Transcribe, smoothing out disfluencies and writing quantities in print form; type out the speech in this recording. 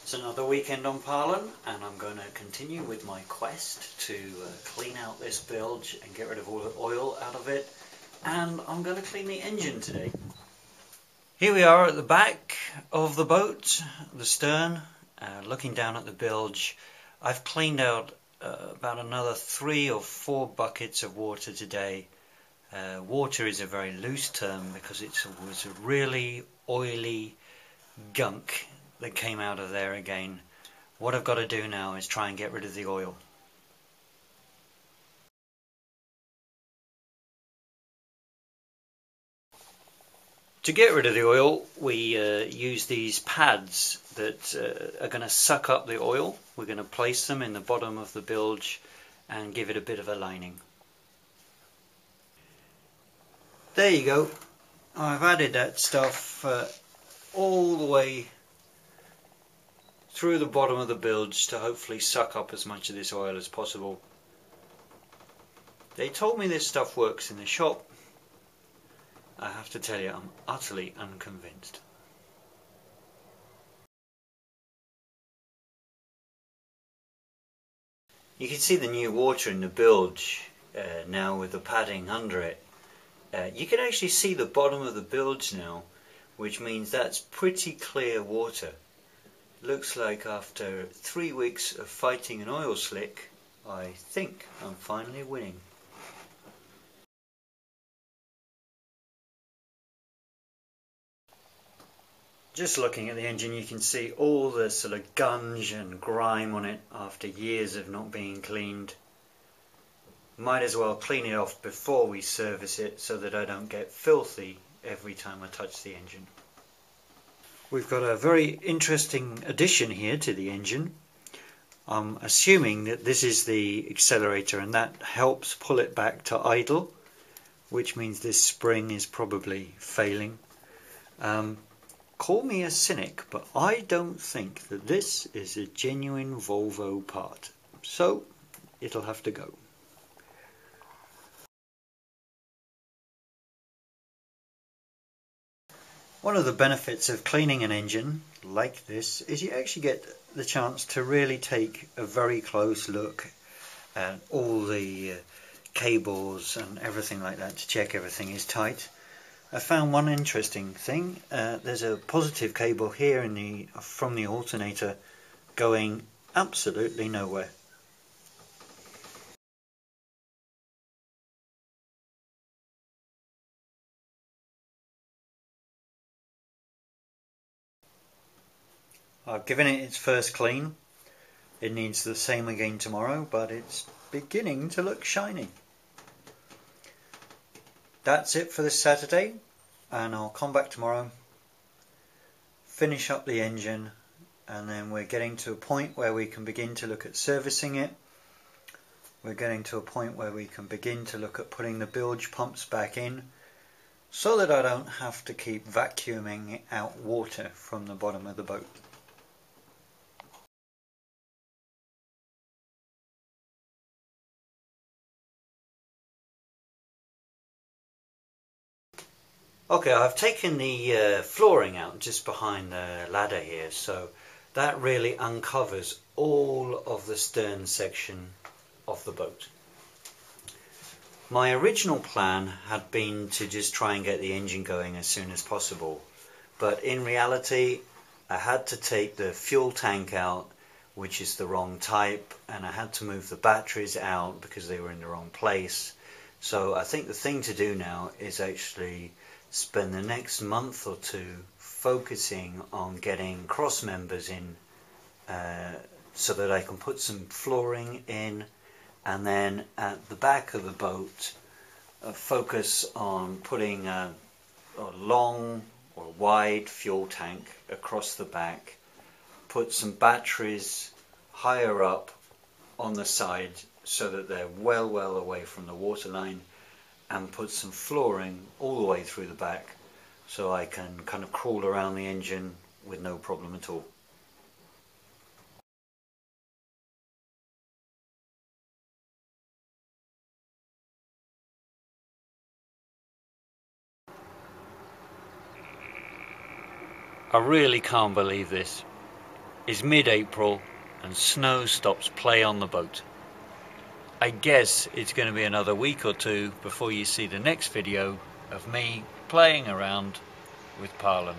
It's another weekend on Pärlan, and I'm going to continue with my quest to clean out this bilge and get rid of all the oil out of it, and I'm going to clean the engine today. Here we are at the back of the boat, the stern, looking down at the bilge. I've cleaned out about another 3 or 4 buckets of water today. Water is a very loose term because it was a really oily gunk that came out of there again. What I've got to do now is try and get rid of the oil. To get rid of the oil, we use these pads that are going to suck up the oil. We're going to place them in the bottom of the bilge and give it a bit of a lining. There you go. I've added that stuff all the way through the bottom of the bilge to hopefully suck up as much of this oil as possible. They told me this stuff works in the shop. I have to tell you, I'm utterly unconvinced. You can see the new water in the bilge now with the padding under it. You can actually see the bottom of the bilge now, which means that's pretty clear water. Looks like after 3 weeks of fighting an oil slick, I think I'm finally winning. Just looking at the engine, you can see all the sort of gunge and grime on it after years of not being cleaned. Might as well clean it off before we service it so that I don't get filthy every time I touch the engine. We've got a very interesting addition here to the engine. I'm assuming that this is the accelerator and that helps pull it back to idle, which means this spring is probably failing. Call me a cynic, but I don't think that this is a genuine Volvo part, so it'll have to go. One of the benefits of cleaning an engine like this is you actually get the chance to really take a very close look at all the cables and everything like that to check everything is tight. I found one interesting thing. There's a positive cable here from the alternator going absolutely nowhere. I've given it its first clean. It needs the same again tomorrow, but it's beginning to look shiny. That's it for this Saturday, and I'll come back tomorrow, finish up the engine, and then we're getting to a point where we can begin to look at servicing it. We're getting to a point where we can begin to look at putting the bilge pumps back in so that I don't have to keep vacuuming out water from the bottom of the boat. Okay, I've taken the flooring out just behind the ladder here, so that really uncovers all of the stern section of the boat. My original plan had been to just try and get the engine going as soon as possible, but in reality I had to take the fuel tank out, which is the wrong type, and I had to move the batteries out because they were in the wrong place. So I think the thing to do now is actually spend the next month or 2 focusing on getting cross members in so that I can put some flooring in, and then at the back of the boat focus on putting a long or wide fuel tank across the back, put some batteries higher up on the side so that they're well away from the waterline, and put some flooring all the way through the back so I can kind of crawl around the engine with no problem at all. I really can't believe this. is mid-April and snow stops play on the boat. I guess it's going to be another week or two before you see the next video of me playing around with Pärlan.